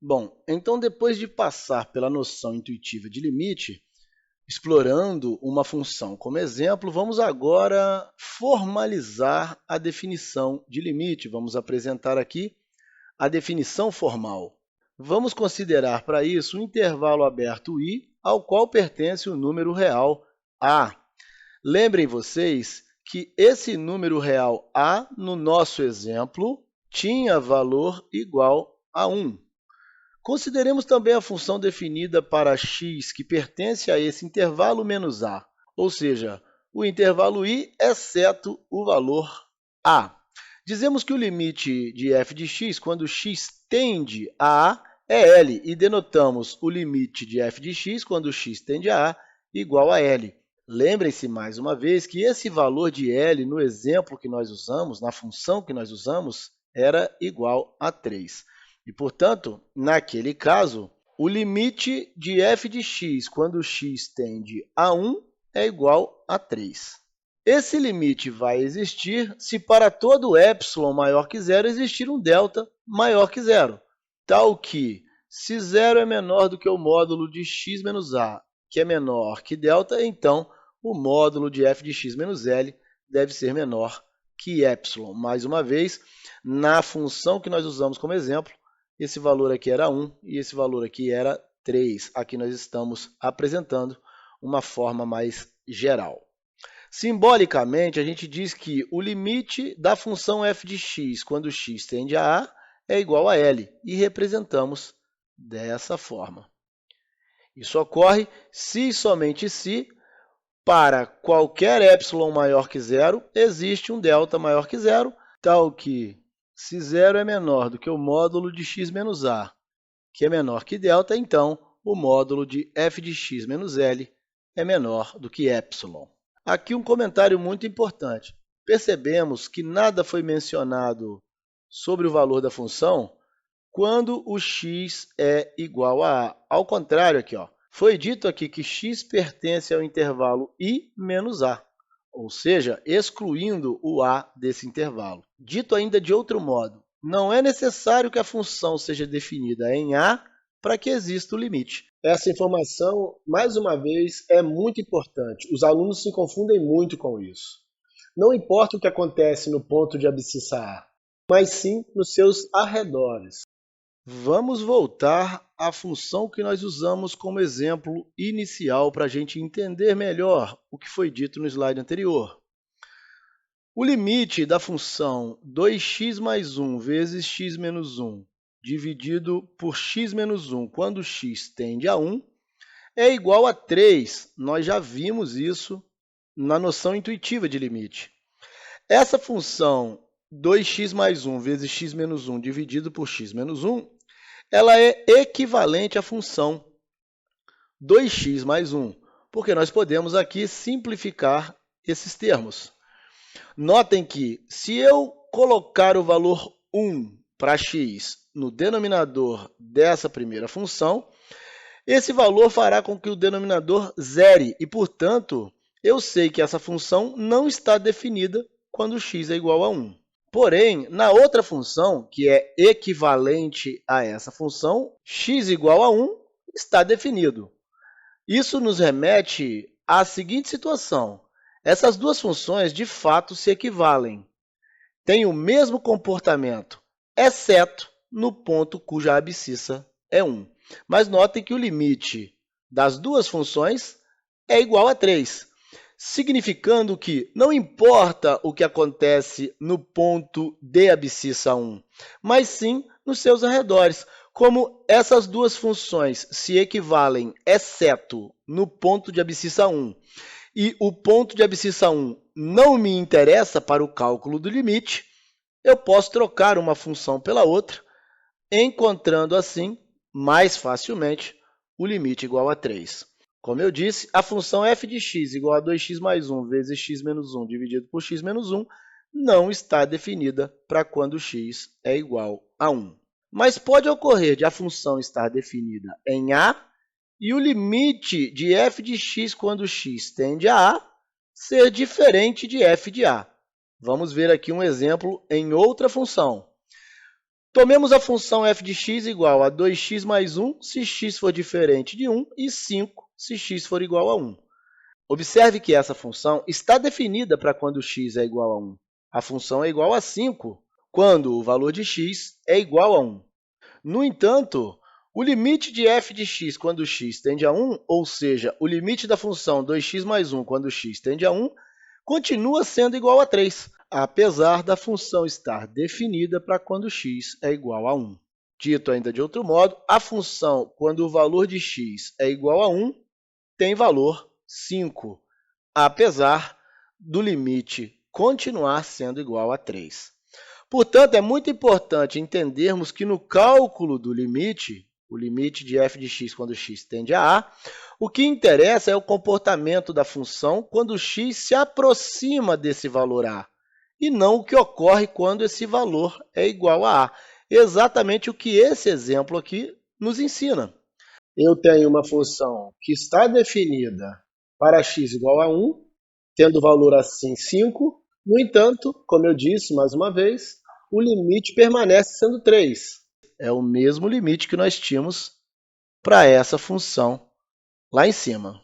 Bom, então depois de passar pela noção intuitiva de limite, explorando uma função como exemplo, vamos agora formalizar a definição de limite. Vamos apresentar aqui a definição formal. Vamos considerar para isso um intervalo aberto I, ao qual pertence o número real A. Lembrem vocês que esse número real A, no nosso exemplo, tinha valor igual a 1. Consideremos também a função definida para x que pertence a esse intervalo menos a, ou seja, o intervalo I exceto o valor a. Dizemos que o limite de f de x, quando x tende a A, é L, e denotamos o limite de f de x, quando x tende a A, igual a L. Lembrem-se, mais uma vez, que esse valor de L, no exemplo que nós usamos, na função que nós usamos, era igual a 3. E, portanto, naquele caso, o limite de f de x, quando x tende a 1, é igual a 3. Esse limite vai existir se para todo epsilon maior que zero existir um delta maior que zero, tal que, se zero é menor do que o módulo de x menos a, que é menor que delta, então o módulo de f de x menos L deve ser menor que epsilon. Mais uma vez, na função que nós usamos como exemplo, esse valor aqui era 1 e esse valor aqui era 3. Aqui nós estamos apresentando uma forma mais geral. Simbolicamente, a gente diz que o limite da função f de x, quando x tende a A, é igual a L, e representamos dessa forma. Isso ocorre se e somente se, para qualquer epsilon maior que zero, existe um delta maior que zero, tal que, se zero é menor do que o módulo de x menos a, que é menor que delta, então o módulo de f de x menos L é menor do que epsilon. Aqui um comentário muito importante. Percebemos que nada foi mencionado sobre o valor da função quando o x é igual a A. Ao contrário, aqui, foi dito aqui que x pertence ao intervalo I menos A, ou seja, excluindo o A desse intervalo. Dito ainda de outro modo, não é necessário que a função seja definida em A para que exista o limite. Essa informação, mais uma vez, é muito importante. Os alunos se confundem muito com isso. Não importa o que acontece no ponto de abscissa A, mas sim nos seus arredores. Vamos voltar à função que nós usamos como exemplo inicial para a gente entender melhor o que foi dito no slide anterior. O limite da função 2x mais 1 vezes x menos 1 dividido por x menos 1 quando x tende a 1 é igual a 3. Nós já vimos isso na noção intuitiva de limite. Essa função 2x mais 1 vezes x menos 1 dividido por x menos 1, ela é equivalente à função 2x mais 1, porque nós podemos aqui simplificar esses termos. Notem que, se eu colocar o valor 1 para x no denominador dessa primeira função, esse valor fará com que o denominador zere e, portanto, eu sei que essa função não está definida quando x é igual a 1. Porém, na outra função, que é equivalente a essa função, x igual a 1 está definido. Isso nos remete à seguinte situação. Essas duas funções, de fato, se equivalem. Têm o mesmo comportamento, exceto no ponto cuja abscissa é 1. Mas notem que o limite das duas funções é igual a 3. Significando que não importa o que acontece no ponto de abscissa 1, mas sim nos seus arredores. Como essas duas funções se equivalem, exceto no ponto de abscissa 1, e o ponto de abscissa 1 não me interessa para o cálculo do limite, eu posso trocar uma função pela outra, encontrando assim, mais facilmente, o limite igual a 3. Como eu disse, a função f de x igual a 2x mais 1 vezes x menos 1 dividido por x menos 1 não está definida para quando x é igual a 1. Mas pode ocorrer de a função estar definida em A e o limite de f de x quando x tende a A ser diferente de f de A. Vamos ver aqui um exemplo em outra função. Tomemos a função f de x igual a 2x mais 1 se x for diferente de 1 e 5 se x for igual a 1. Observe que essa função está definida para quando x é igual a 1. A função é igual a 5 quando o valor de x é igual a 1. No entanto, o limite de f de x quando x tende a 1, ou seja, o limite da função 2x mais 1 quando x tende a 1, continua sendo igual a 3, apesar da função estar definida para quando x é igual a 1. Dito ainda de outro modo, a função, quando o valor de x é igual a 1, tem valor 5, apesar do limite continuar sendo igual a 3. Portanto, é muito importante entendermos que no cálculo do limite, o limite de f de x quando x tende a a, o que interessa é o comportamento da função quando x se aproxima desse valor a, e não o que ocorre quando esse valor é igual a a. Exatamente o que esse exemplo aqui nos ensina. Eu tenho uma função que está definida para x igual a 1, tendo valor assim 5. No entanto, como eu disse mais uma vez, o limite permanece sendo 3. É o mesmo limite que nós tínhamos para essa função lá em cima.